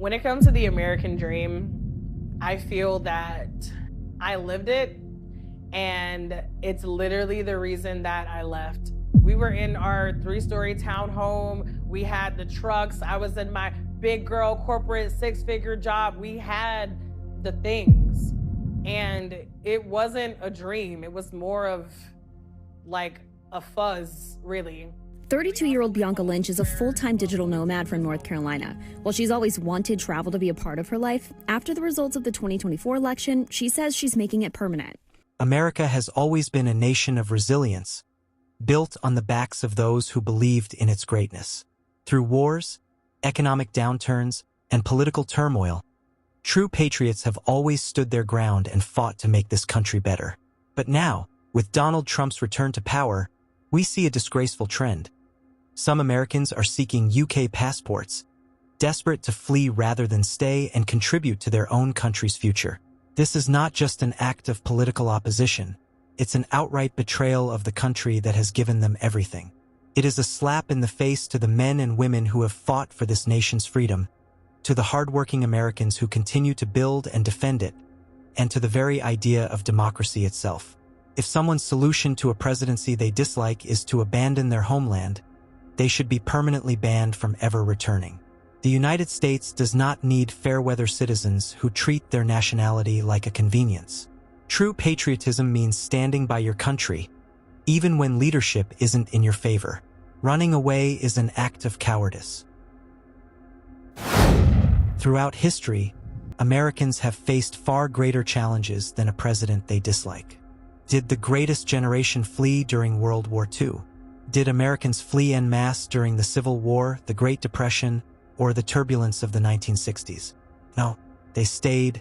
When it comes to the American dream, I feel that I lived it, and it's literally the reason that I left. We were in our 3-story townhome. We had the trucks. I was in my big girl corporate 6-figure job. We had the things, and it wasn't a dream. It was more of like a fuzz, really. 32-year-old Bianca Lynch is a full-time digital nomad from North Carolina. While she's always wanted travel to be a part of her life, after the results of the 2024 election, she says she's making it permanent. America has always been a nation of resilience, built on the backs of those who believed in its greatness. Through wars, economic downturns, and political turmoil, true patriots have always stood their ground and fought to make this country better. But now, with Donald Trump's return to power, we see a disgraceful trend. Some Americans are seeking UK passports, desperate to flee rather than stay and contribute to their own country's future. This is not just an act of political opposition. It's an outright betrayal of the country that has given them everything. It is a slap in the face to the men and women who have fought for this nation's freedom, to the hardworking Americans who continue to build and defend it, and to the very idea of democracy itself. If someone's solution to a presidency they dislike is to abandon their homeland, they should be permanently banned from ever returning. The United States does not need fair-weather citizens who treat their nationality like a convenience. True patriotism means standing by your country, even when leadership isn't in your favor. Running away is an act of cowardice. Throughout history, Americans have faced far greater challenges than a president they dislike. Did the greatest generation flee during World War II? Did Americans flee en masse during the Civil War, the Great Depression, or the turbulence of the 1960s? No, they stayed,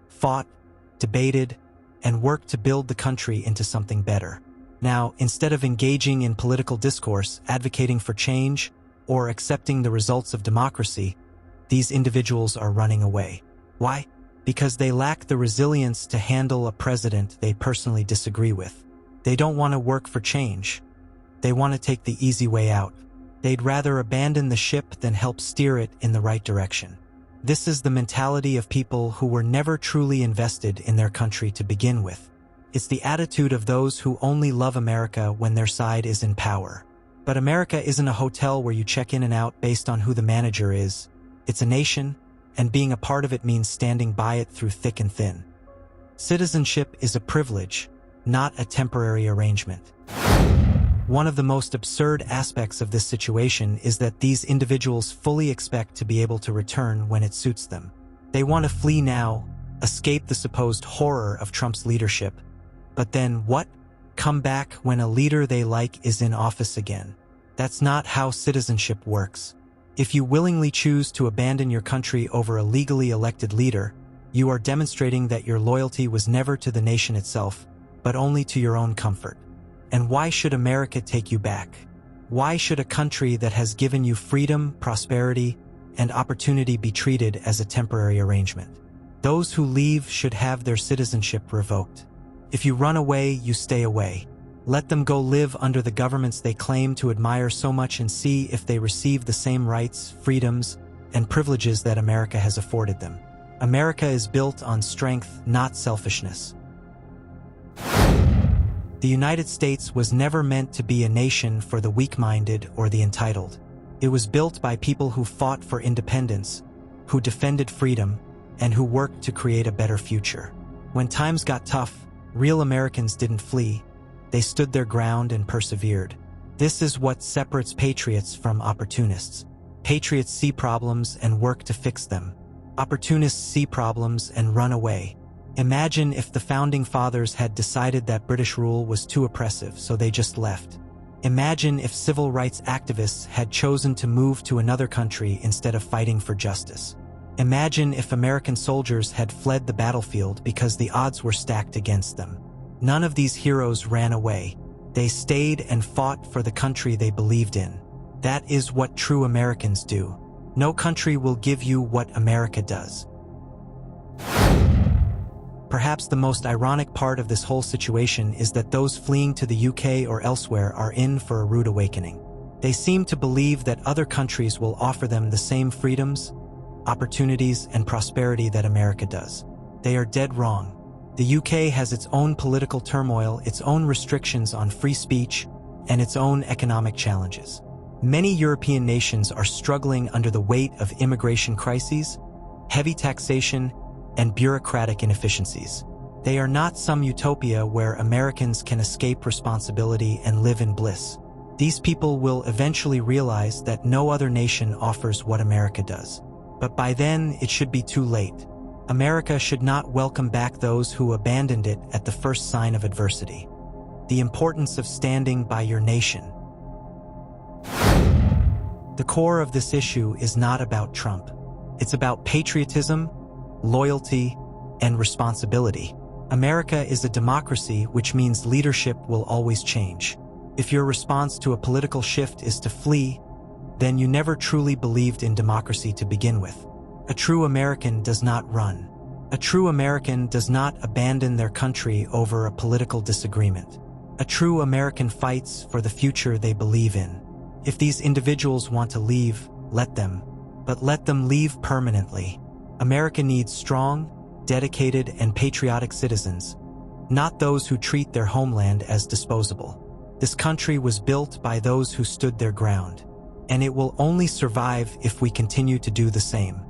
fought, debated, and worked to build the country into something better. Now, instead of engaging in political discourse, advocating for change, or accepting the results of democracy, these individuals are running away. Why? Because they lack the resilience to handle a president they personally disagree with. They don't want to work for change. They want to take the easy way out. They'd rather abandon the ship than help steer it in the right direction. This is the mentality of people who were never truly invested in their country to begin with. It's the attitude of those who only love America when their side is in power. But America isn't a hotel where you check in and out based on who the manager is. It's a nation, and being a part of it means standing by it through thick and thin. Citizenship is a privilege, not a temporary arrangement. One of the most absurd aspects of this situation is that these individuals fully expect to be able to return when it suits them. They want to flee now, escape the supposed horror of Trump's leadership, but then what? Come back when a leader they like is in office again. That's not how citizenship works. If you willingly choose to abandon your country over a legally elected leader, you are demonstrating that your loyalty was never to the nation itself, but only to your own comfort. And why should America take you back? Why should a country that has given you freedom, prosperity, and opportunity be treated as a temporary arrangement? Those who leave should have their citizenship revoked. If you run away, you stay away. Let them go live under the governments they claim to admire so much and see if they receive the same rights, freedoms, and privileges that America has afforded them. America is built on strength, not selfishness. The United States was never meant to be a nation for the weak-minded or the entitled. It was built by people who fought for independence, who defended freedom, and who worked to create a better future. When times got tough, real Americans didn't flee. They stood their ground and persevered. This is what separates patriots from opportunists. Patriots see problems and work to fix them. Opportunists see problems and run away. Imagine if the Founding Fathers had decided that British rule was too oppressive, so they just left. Imagine if civil rights activists had chosen to move to another country instead of fighting for justice. Imagine if American soldiers had fled the battlefield because the odds were stacked against them. None of these heroes ran away. They stayed and fought for the country they believed in. That is what true Americans do. No country will give you what America does. Perhaps the most ironic part of this whole situation is that those fleeing to the UK or elsewhere are in for a rude awakening. They seem to believe that other countries will offer them the same freedoms, opportunities, and prosperity that America does. They are dead wrong. The UK has its own political turmoil, its own restrictions on free speech, and its own economic challenges. Many European nations are struggling under the weight of immigration crises, heavy taxation, and bureaucratic inefficiencies. They are not some utopia where Americans can escape responsibility and live in bliss. These people will eventually realize that no other nation offers what America does. But by then, it should be too late. America should not welcome back those who abandoned it at the first sign of adversity. The importance of standing by your nation. The core of this issue is not about Trump. It's about patriotism, loyalty, and responsibility. America is a democracy, which means leadership will always change. If your response to a political shift is to flee, then you never truly believed in democracy to begin with. A true American does not run. A true American does not abandon their country over a political disagreement. A true American fights for the future they believe in. If these individuals want to leave, let them. But let them leave permanently. America needs strong, dedicated, and patriotic citizens, not those who treat their homeland as disposable. This country was built by those who stood their ground, and it will only survive if we continue to do the same.